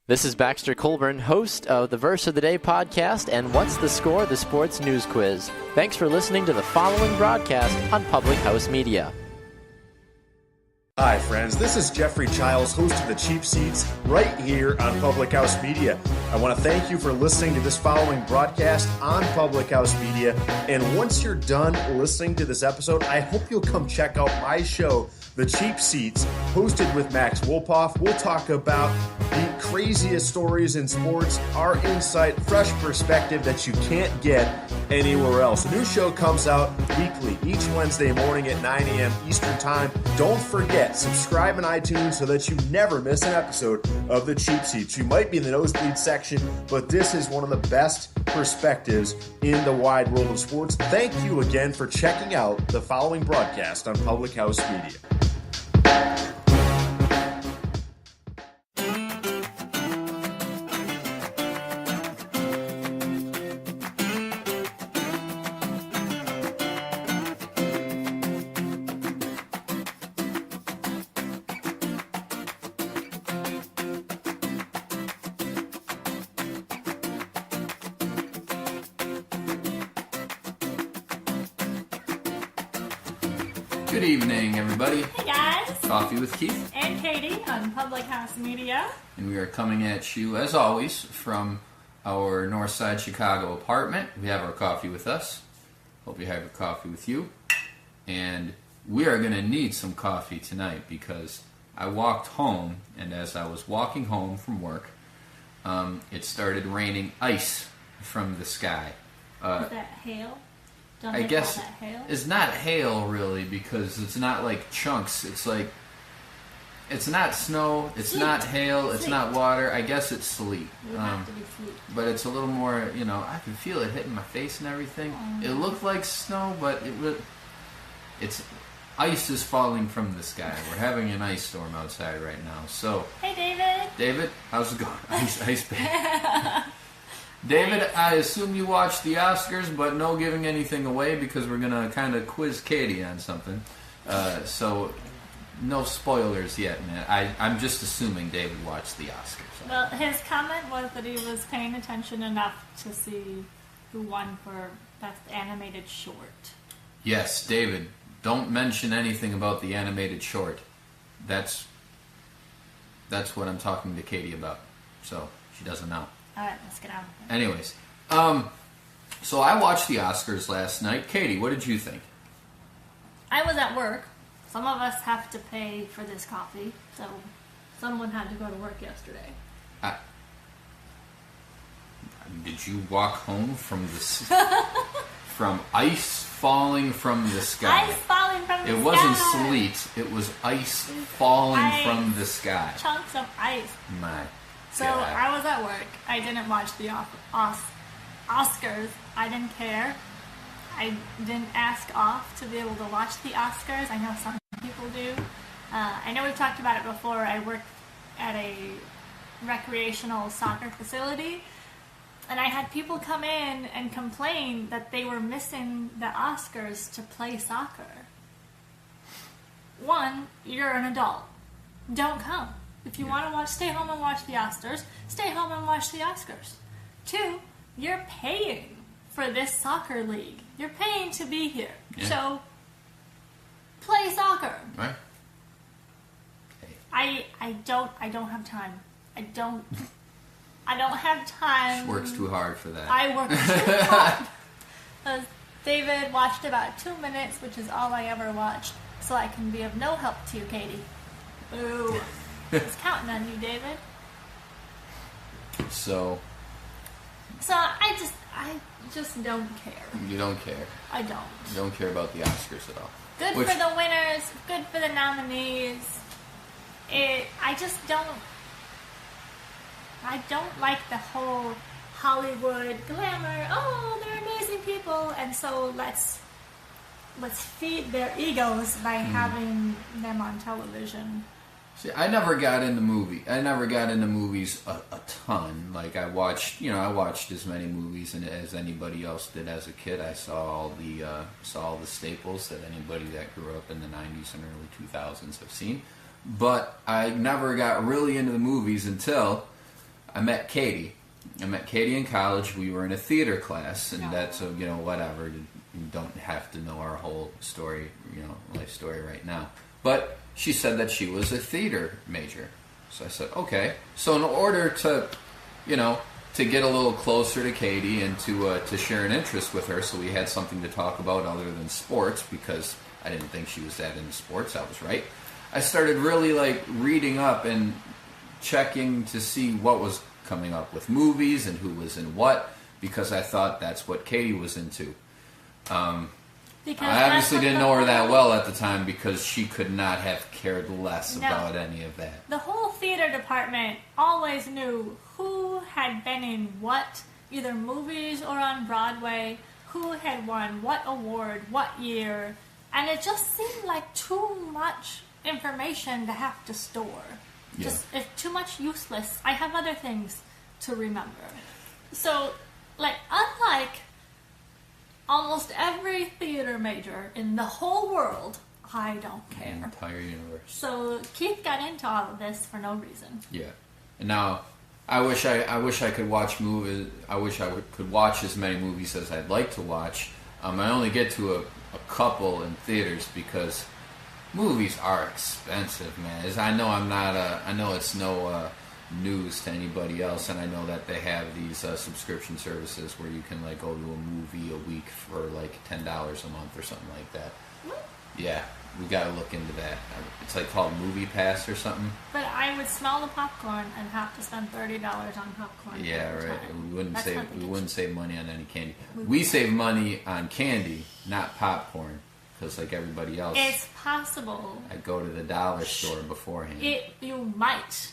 This is Baxter Colburn, host of the Verse of the Day podcast and What's the Score, the Sports News Quiz. Thanks for listening to the following broadcast on Public House Media. Hi friends, this is Jeffrey Childs, host of The Cheap Seats, right here on Public House Media. I want to thank you for listening to this following broadcast on Public House Media. And once you're done listening to this episode, I hope you'll come check out my show, The Cheap Seats, hosted with Max Wolpoff. We'll talk about the craziest stories in sports, our insight, fresh perspective that you can't get anywhere else. The new show comes out weekly, each Wednesday morning at 9 a.m. Eastern Time. Don't forget, subscribe on iTunes so that you never miss an episode of The Cheap Seats. You might be in the nosebleed section, but this is one of the best perspectives in the wide world of sports. Thank you again for checking out the following broadcast on Public House Media. Good evening, everybody. Hey guys! Coffee with Keith. And Katie on Public House Media. And we are coming at you, as always, from our Northside Chicago apartment. We have our coffee with us. Hope you have your coffee with you. And we are going to need some coffee tonight because I walked home, and as I was walking home from work, it started raining ice from the sky. Is that hail? Don't I they guess call that hail? it's not hail really because it's not like chunks. It's like it's not snow. It's Sleet. not hail. It's Sleet. not water. I guess it's sleet. It would have to be sleet. But it's a little more. You know, I can feel it hitting my face and everything. It looked like snow, but it's ice is falling from the sky. We're having an ice storm outside right now. So Hey David! David, how's it going? Ice baby. David, I assume you watched the Oscars, but no giving anything away because we're going to kind of quiz Katie on something. So, no spoilers yet, man. I'm just assuming David watched the Oscars. Well, his comment was that he was paying attention enough to see who won for Best Animated Short. Yes, David, don't mention anything about the animated short. That's what I'm talking to Katie about. So, she doesn't know. Alright, let's get out of it. Anyways, so I watched the Oscars last night. Katie, what did you think? I was at work. Some of us have to pay for this coffee, so someone had to go to work yesterday. Did you walk home from from ice falling from the sky? Ice falling from the sky! It wasn't sleet. It was ice falling Ice. from the sky. Chunks of ice. My So God. I was at work. I didn't watch the Oscars. I didn't care. I didn't ask off to be able to watch the Oscars. I know some people do. I know we've talked about it before. I work at a recreational soccer facility, and I had people come in and complain that they were missing the Oscars to play soccer. One, you're an adult. Don't come. If you want to stay home and watch the Oscars, stay home and watch the Oscars. Two, you're paying for this soccer league. You're paying to be here. Yeah. So, play soccer. Right? I don't have time. I don't have time. She works too hard for that. I work too hard. David watched about 2 minutes, which is all I ever watched, so I can be of no help to you, Katie. Boo. I was counting on you, David. So I just don't care. you don't care. I don't. You don't care about the Oscars at all. Good Which- for the winners. Good for the nominees. I just don't. I don't like the whole Hollywood glamour. Oh, they're amazing people, and so let's feed their egos by having them on television. See, I never got into movies a ton. Like I watched as many movies as anybody else did as a kid. I saw all the staples that anybody that grew up in the 90s and early 2000s have seen. But I never got really into the movies until I met Katie. I met Katie in college. We were in a theater class, and that's whatever. You don't have to know our whole story, life story right now. But she said that she was a theater major. So I said, okay. So in order to, to get a little closer to Katie and to share an interest with her, so we had something to talk about other than sports, because I didn't think she was that into sports. I was right. I started really reading up and checking to see what was coming up with movies and who was in what, because I thought that's what Katie was into. I obviously didn't know her that well at the time, because she could not have cared less about any of that. The whole theater department always knew who had been in what, either movies or on Broadway, who had won what award, what year, and it just seemed like too much information to have to store. Just it's too much useless. I have other things to remember. So, unlike almost every theater major in the whole world, I don't care. The entire universe. So Keith got into all of this for no reason. Yeah. And now, I wish I could watch movies. I wish I could watch as many movies as I'd like to watch. I only get to a couple in theaters because movies are expensive, man. I know it's no news to anybody else, and I know that they have these subscription services where you can go to a movie a week for $10 a month or something like that. What? Yeah, we gotta look into that. It's called Movie Pass or something. But I would smell the popcorn and have to spend $30 on popcorn. Yeah, right. Time. We wouldn't save money on any candy. We save money on candy, not popcorn. Because everybody else, it's possible. I go to the dollar store beforehand. You might.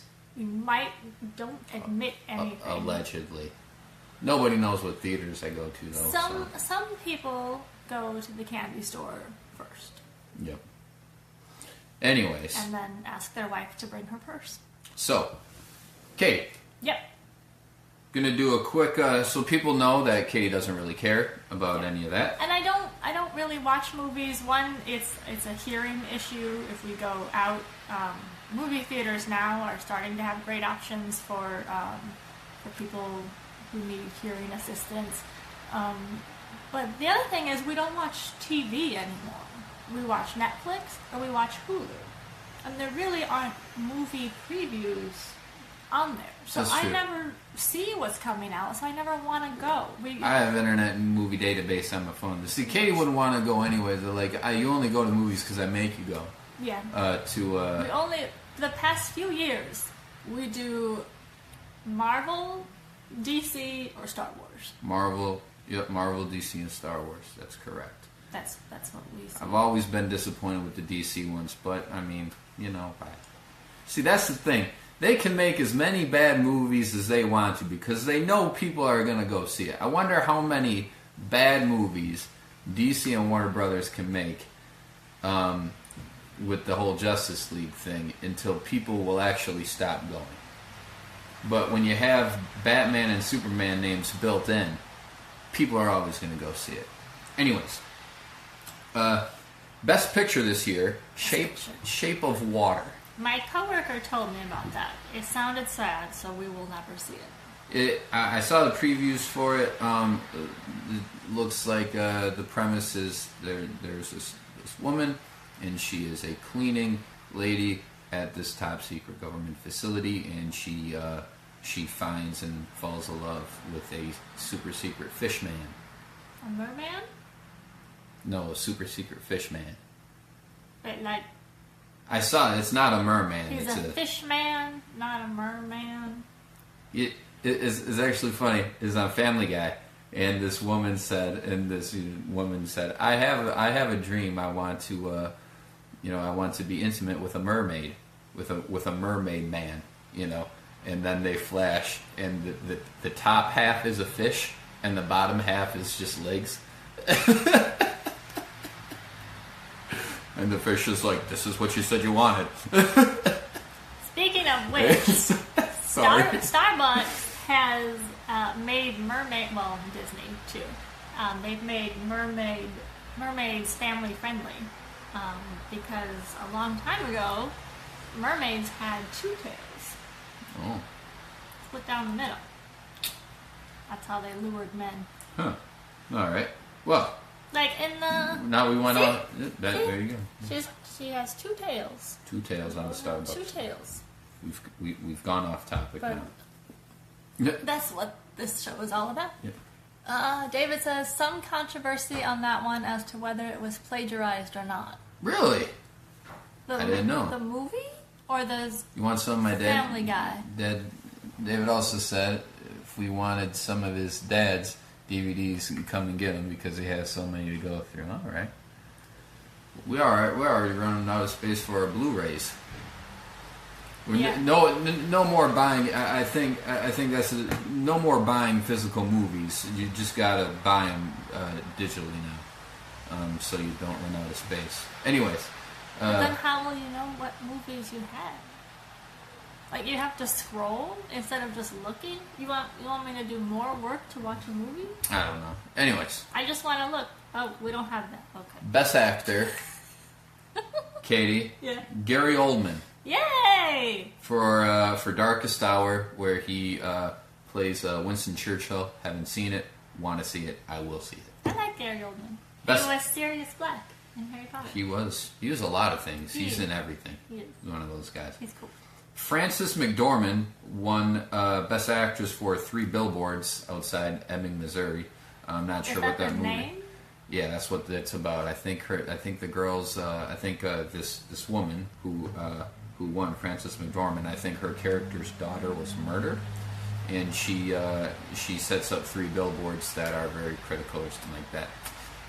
Don't admit anything. Allegedly. Nobody knows what theaters I go to, though. Some people go to the candy store first. Yep. Anyways. And then ask their wife to bring her purse. So, Katie. Yep. Gonna do a quick, so people know that Katie doesn't really care about any of that. And I don't really watch movies. One, it's a hearing issue if we go out. Movie theaters now are starting to have great options for people who need hearing assistance. But the other thing is we don't watch TV anymore. We watch Netflix or we watch Hulu. And there really aren't movie previews on there. So That's I true. never see what's coming out, so I never want to go. I have internet and movie database on my phone. See, Katie wouldn't want to go anyway. They're you only go to movies because I make you go. Yeah. We only, the past few years, we do Marvel, DC, or Star Wars. Marvel, DC, and Star Wars. That's correct. That's what we see. I've always been disappointed with the DC ones, but see, that's the thing. They can make as many bad movies as they want to because they know people are going to go see it. I wonder how many bad movies DC and Warner Brothers can make with the whole Justice League thing until people will actually stop going. But when you have Batman and Superman names built in, people are always going to go see it. Anyways, Best Picture this year, Shape of Water. My coworker told me about that. It sounded sad, so we will never see it. I saw the previews for it. It looks like the premise is there's this woman, and she is a cleaning lady at this top secret government facility, and she finds and falls in love with a super secret fish man. A merman? No, a super secret fish man. But I saw it. It's not a merman. He's a fish man, not a merman. It's actually funny. It's on Family Guy, and this woman said, I have a dream. I want to, I want to be intimate with a mermaid, with a mermaid man, And then they flash, and the top half is a fish, and the bottom half is just legs. And the fish is like, this is what you said you wanted. Speaking of which, Starbucks has made mermaid, well, Disney too. They've made mermaids family friendly because a long time ago, mermaids had two tails. Oh. split down the middle. That's how they lured men. Huh. All right. Well, Like in the... now we went See? on. There you go. She has two tails. Two tails on the Starbucks. Two tails. We've gone off topic But- now. Yeah. That's what this show is all about. Yeah. David says some controversy on that one as to whether it was plagiarized or not. Really? The, I didn't know. The movie or the You want some of my dad? Family Guy? David also said if we wanted some of his dad's DVDs, he can come and get them because he has so many to go through. All right. We're already running out of space for our Blu-rays. Yeah. No more buying. I think that's no more buying physical movies. You just gotta buy them digitally now, so you don't run out of space. Anyways, But then how will you know what movies you have? Like you have to scroll instead of just looking. You want me to do more work to watch a movie? I don't know. Anyways, I just want to look. Oh, we don't have that. Okay. best actor, Katie, Yeah. Gary Oldman Yay! for Darkest Hour, where he plays Winston Churchill. Haven't seen it. Want to see it. I will see it. I like Gary Oldman. Best- He was Sirius Black in Harry Potter. He was a lot of things. He's He- in everything. he is. He's one of those guys. He's cool. Frances McDormand won Best Actress for 3 Billboards Outside Ebbing, Missouri. I'm not sure Is what that that the movie. name? Yeah, that's what that's about. I think the girls. This woman who won, Frances McDormand. I think her character's daughter was murdered, and she sets up 3 billboards that are very critical or something like that.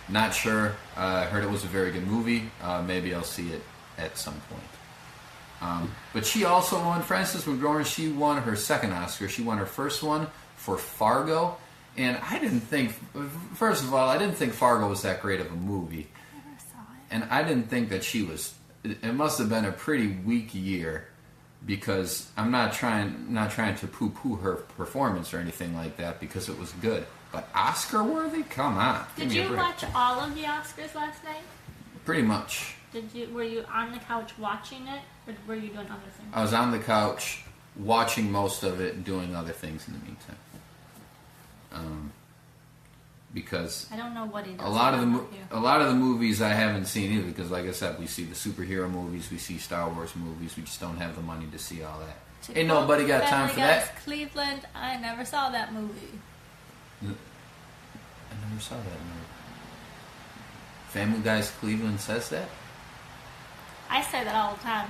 Not sure. I heard it was a very good movie. Maybe I'll see it at some point. But she also won, Frances McDormand, she won her second Oscar. She won her first one for Fargo. And I didn't think, first of all, I didn't think Fargo was that great of a movie. Never saw it. And I didn't think that she was, it must have been a pretty weak year because I'm not trying to poo-poo her performance or anything like that because it was good. But Oscar-worthy? Come on. Give Did me a you break. watch all of the Oscars last night? Pretty much. Were you on the couch watching it, or were you doing other things? I was on the couch watching most of it and doing other things in the meantime. Because I don't know what he does. a lot of when I'm not here. a lot of the movies I haven't seen either. Because like I said, we see the superhero movies, we see Star Wars movies. We just don't have the money to see all that. To Ain't quote nobody got time Family for Guy's that. Cleveland, I never saw that movie. I never saw that movie. Family Guy's Cleveland says that. I say that all the time.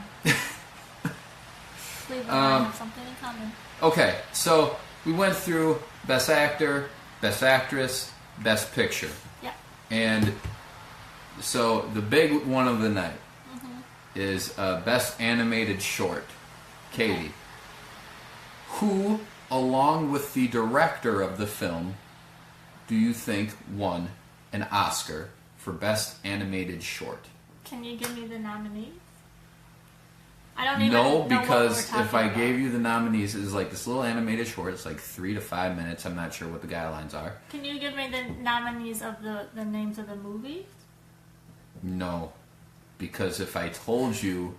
Cleveland and I have something in common. Okay, so we went through Best Actor, Best Actress, Best Picture. Yeah. And so the big one of the night is Best Animated Short. Katie, who, along with the director of the film, do you think won an Oscar for Best Animated Short? Can you give me the nominees? I don't even No, know what because we're if I talking gave about. you the nominees, it's like this little animated short. It's like 3 to 5 minutes. I'm not sure what the guidelines are. Can you give me the nominees of the names of the movies? No, because if I told you,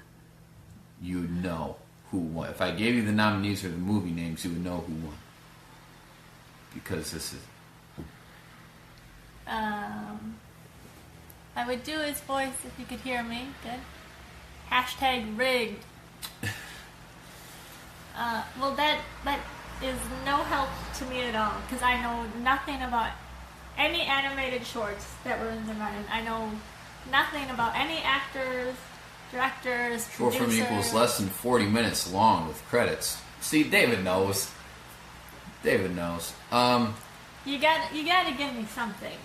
you'd know who won. If I gave you the nominees or the movie names, you would know who won. Because this is I would do his voice if you could hear me. Good. Hashtag rigged. Well, that is no help to me at all because I know nothing about any animated shorts that were in the running. I know nothing about any actors, directors, short film producers. equals less than 40 minutes long with credits. See, David knows. David knows. You got to give me something.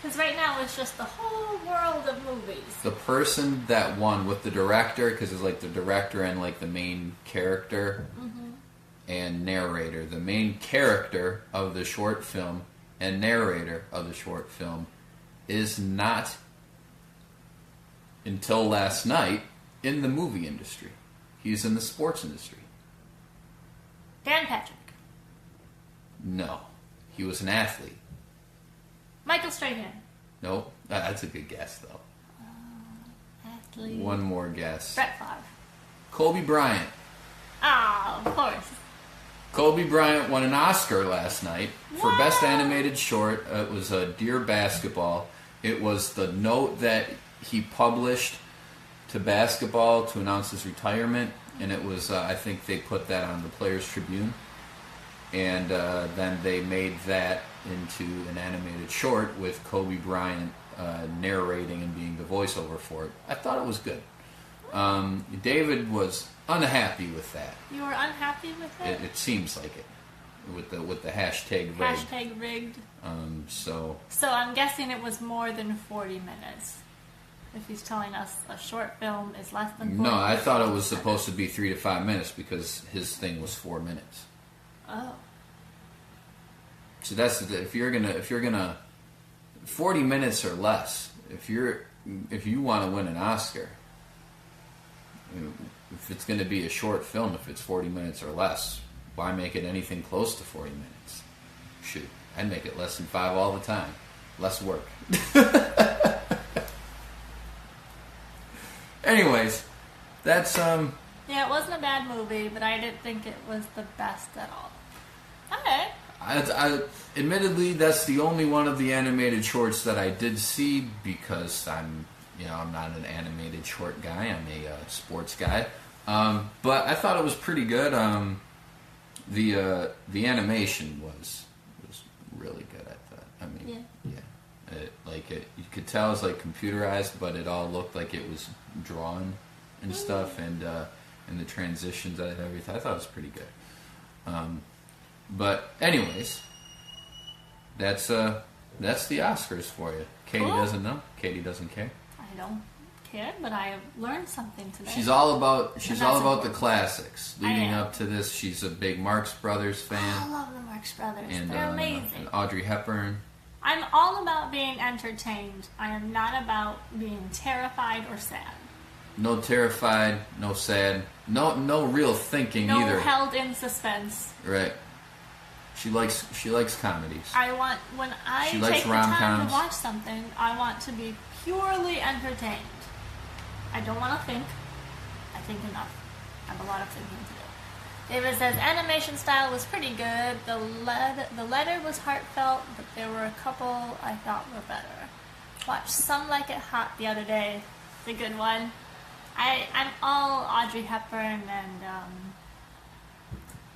Because right now it's just the whole world of movies. The person that won with the director, because it's like the director and like the main character and narrator. The main character of the short film and narrator of the short film is not, until last night, in the movie industry. He's in the sports industry. Dan Patrick. No. He was an athlete. Michael Strahan. Nope. That's a good guess, though. Athlete. One more guess. Brett Favre. Kobe Bryant. Oh, of course. Kobe Bryant won an Oscar last night for Best Animated Short. It was Dear Basketball. It was the note that he published to basketball to announce his retirement, and it was, I think they put that on the Players Tribune, and then they made that into an animated short with Kobe Bryant narrating and being the voiceover for it. I thought it was good. David was unhappy with that. You were unhappy with it? It seems like it, with the hashtag rigged. Hashtag rigged. So I'm guessing it was more than 40 minutes. If he's telling us a short film is less than 40 no, I minutes. thought it was supposed to be 3 to 5 minutes because his thing was 4 minutes. Oh. So that's if you're gonna 40 minutes or less. If you want to win an Oscar, if it's going to be a short film, if it's 40 minutes or less, why make it anything close to 40 minutes? Shoot, I'd make it less than 5 all the time. Less work. Anyways, that's Yeah, it wasn't a bad movie, but I didn't think it was the best at all. Okay. I admittedly, that's the only one of the animated shorts that I did see because I'm not an animated short guy. I'm a sports guy. But I thought it was pretty good. The animation was really good. I thought. I mean, yeah. You could tell it was like computerized, but it all looked like it was drawn and stuff, and the transitions and everything. I thought it was pretty good. But anyways, that's the Oscars for you. Katie Cool. doesn't know. Katie doesn't care. I don't care, but I have learned something today. She's all about the important. classics. I Leading am. up to this, she's a big Marx Brothers I fan, love the Marx Brothers. and They're amazing. and Audrey Hepburn. I'm all about being entertained. I am not about being terrified or sad. No terrified, no sad, no real thinking No either. held in suspense. Right. She likes comedies. When I She likes take the time rom-coms. to watch something, I want to be purely entertained. I don't want to think. I think enough. I have a lot of thinking to do. David says animation style was pretty good. The letter was heartfelt, but there were a couple I thought were better. Watched Some Like It Hot the other day. It's a good one. I'm all Audrey Hepburn and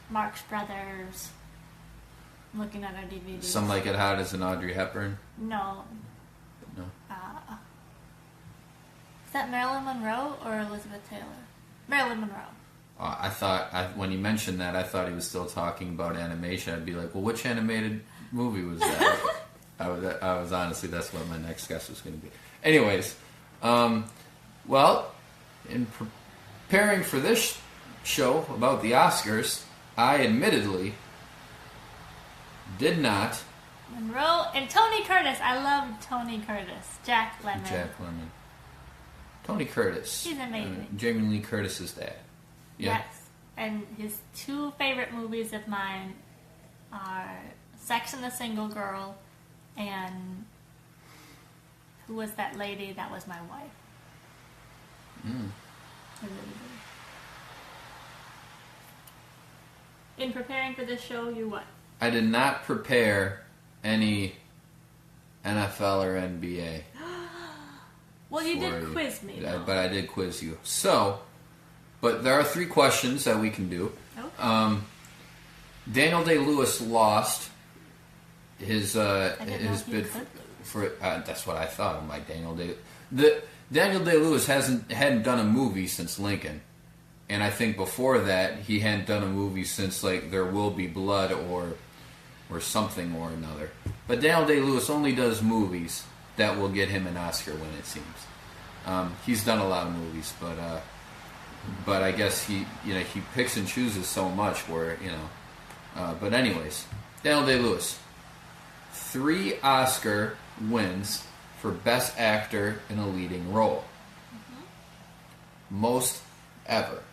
Marx Brothers. I'm looking at our DVDs. Some Like It Hot as an Audrey Hepburn. No. No. Is that Marilyn Monroe or Elizabeth Taylor? Marilyn Monroe. I thought when he mentioned that, I thought he was still talking about animation. I'd be like, well, which animated movie was that? I was honestly, that's what my next guess was going to be. Anyways, well, in preparing for this show about the Oscars, I admittedly did not. Monroe and Tony Curtis. I love Tony Curtis. Jack Lemmon. Jack Lemmon. Tony Curtis. He's amazing. Jamie Lee Curtis's dad. Yeah. Yes. And his two favorite movies of mine are Sex and the Single Girl and Who Was That Lady That Was My Wife. They're really good. In preparing for this show, you what? I did not prepare any NFL or NBA. Well, you for did quiz me, though. But I did quiz you. So, but there are 3 questions that we can do. Okay. Daniel Day-Lewis lost his didn't know his he bid could for that's what I thought. I'm like Daniel Day-Lewis hadn't done a movie since Lincoln, and I think before that he hadn't done a movie since like There Will Be Blood or something or another. But Daniel Day-Lewis only does movies that will get him an Oscar win, it seems. He's done a lot of movies, but I guess he picks and chooses so much where but anyways, Daniel Day-Lewis, 3 Oscar wins for Best Actor in a Leading Role. Most ever.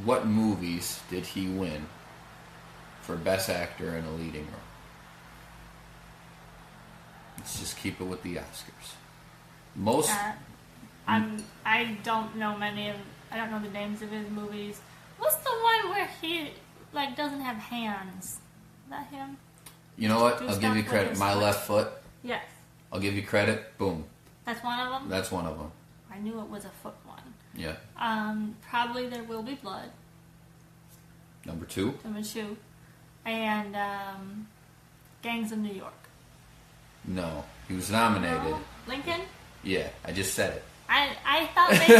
What movies did he win for Best Actor in a Leading Role? Let's just keep it with the Oscars. Most. I don't know the names of his movies. What's the one where he like doesn't have hands? Is that him? You know what? Do I'll give stuff you with credit. his My foot. left foot. Yes. I'll give you credit. Boom. That's one of them? That's one of them. I knew it was a foot one. Yeah. Probably There Will Be Blood. Number 2. Number 2. And Gangs of New York. No. He was nominated. No? Lincoln? Yeah, I just said it. I thought maybe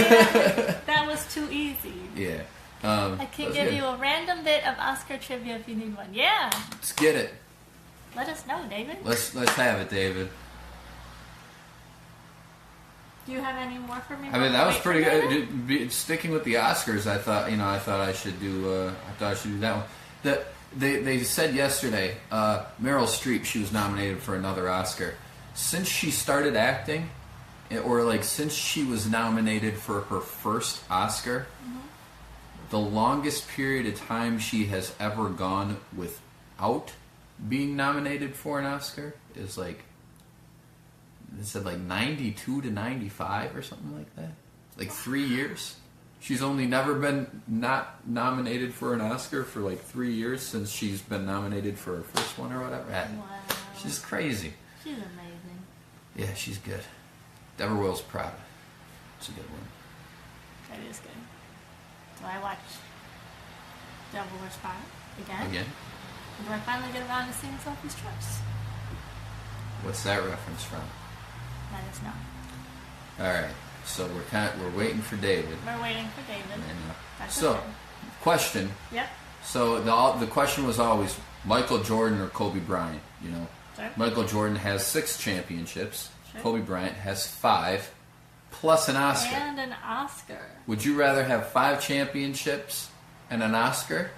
that was too easy. Yeah. I can give you a random bit of Oscar trivia if you need one. Yeah. Let's get it. Let us know, David. Let's have it, David. Do you have any more for me? I mean, that was Wait pretty for good. David? Sticking with the Oscars, I thought I should do that one. They said yesterday, Meryl Streep, she was nominated for another Oscar. Since she started acting, or like since she was nominated for her first Oscar, the longest period of time she has ever gone without being nominated for an Oscar is like, it said like 92 to 95 or something like that. Like 3 years. She's only never been not nominated for an Oscar for like 3 years since she's been nominated for her first one or whatever. Wow. She's crazy. She's amazing. Yeah, she's good. Deborah Will's Prada. It's a good one. That is good. Do I watch Devil Wears Prada again? Again? Or do I finally get around to seeing Sophie's Choice? What's that reference from? Let us know. All right. So we're waiting for David. We're waiting for David. That's So, okay. question. Yep. So the question was always Michael Jordan or Kobe Bryant. You know, Sure. Michael Jordan has 6 championships. Sure. Kobe Bryant has 5, plus an Oscar. And an Oscar. Would you rather have 5 championships and an Oscar,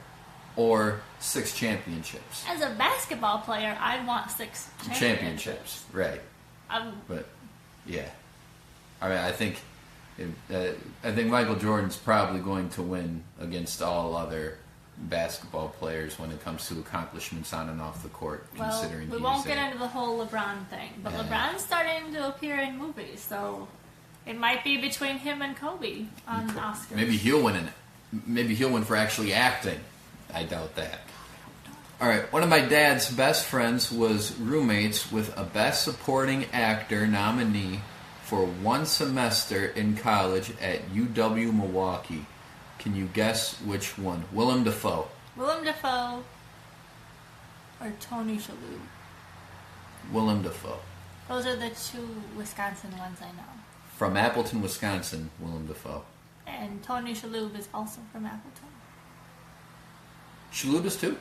or 6 championships? As a basketball player, I'd want 6 championships. Right? But yeah, I mean, I think Michael Jordan's probably going to win against all other basketball players when it comes to accomplishments on and off the court. Well, Considering we he's won't get into the whole LeBron thing, but Yeah. LeBron's starting to appear in movies, so it might be between him and Kobe on Oscars. Maybe he'll win Maybe he'll win for actually acting. I doubt that. All right, one of my dad's best friends was roommates with a Best Supporting Actor nominee for 1 semester in college at UW Milwaukee. Can you guess which one? Willem Dafoe. Willem Dafoe or Tony Shalhoub. Willem Dafoe. Those are the 2 Wisconsin ones I know. From Appleton, Wisconsin, Willem Dafoe. And Tony Shalhoub is also from Appleton. Shalhoub is too?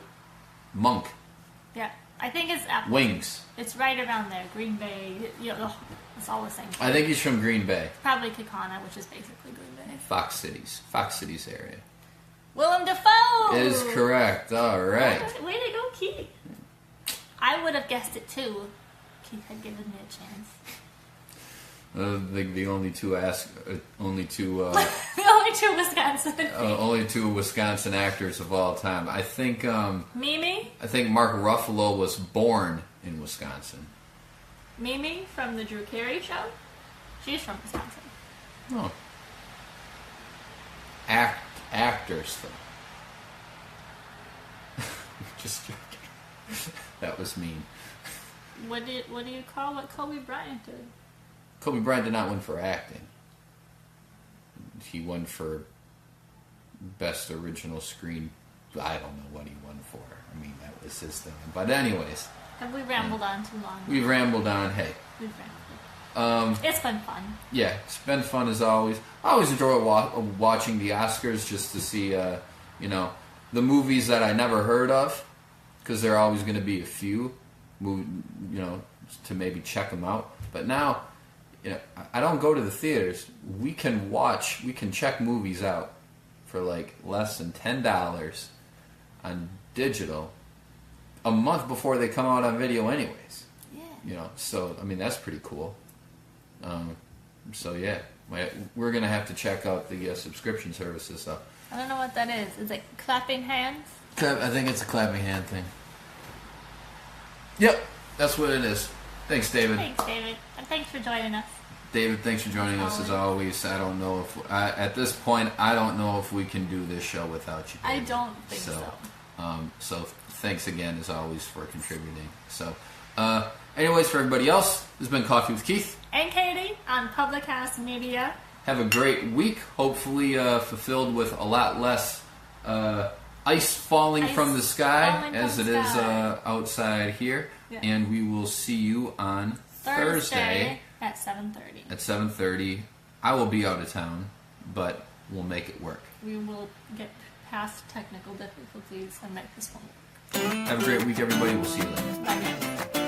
Monk. Yeah, I think it's Appleton. Wings. It's right around there. Green Bay. You know, it's all the same. I think he's from Green Bay. Probably Kekana, which is basically Green Bay. Fox Cities area. Willem Dafoe Is correct. All right. Way to go, Keith. I would have guessed it too. Keith had given me a chance. The only two The only 2 Wisconsin. only 2 Wisconsin actors of all time. I think Mimi? I think Mark Ruffalo was born in Wisconsin. Mimi from the Drew Carey show? She's from Wisconsin. Oh. Actors though. Just joking. That was mean. What do you call what Kobe Bryant did? Kobe Bryant did not win for acting. He won for Best Original Screen. I don't know what he won for. I mean, that was his thing. But anyways, Have we rambled on too long? we've rambled on. Hey, We've rambled. It's been fun. yeah, it's been fun as always. I always enjoy watching the Oscars just to see, the movies that I never heard of, because there are always going to be a few, to maybe check them out. But now, I don't go to the theaters. We can check movies out for like less than $10 on digital a month before they come out on video anyways. Yeah. So I mean that's pretty cool. So yeah, we're gonna have to check out the subscription services. So I don't know what that is. Is it clapping hands? I think it's a clapping hand thing. Yep, that's what it is. Thanks, David. Thanks, David. And thanks for joining us. David, thanks for joining us as always. I don't know if at this point I don't know if we can do this show without you, David. I don't think so. So thanks again as always for contributing. So, anyways, for everybody else, this has been Coffee with Keith And Katie on Public House Media. Have a great week. Hopefully, fulfilled with a lot less ice falling from the sky as it is outside here. Yeah. And we will see you on Thursday at 7:30. At 7:30. I will be out of town, but we'll make it work. We will get past technical difficulties and make this one work. Have a great week, everybody. We'll see you later. Bye, guys.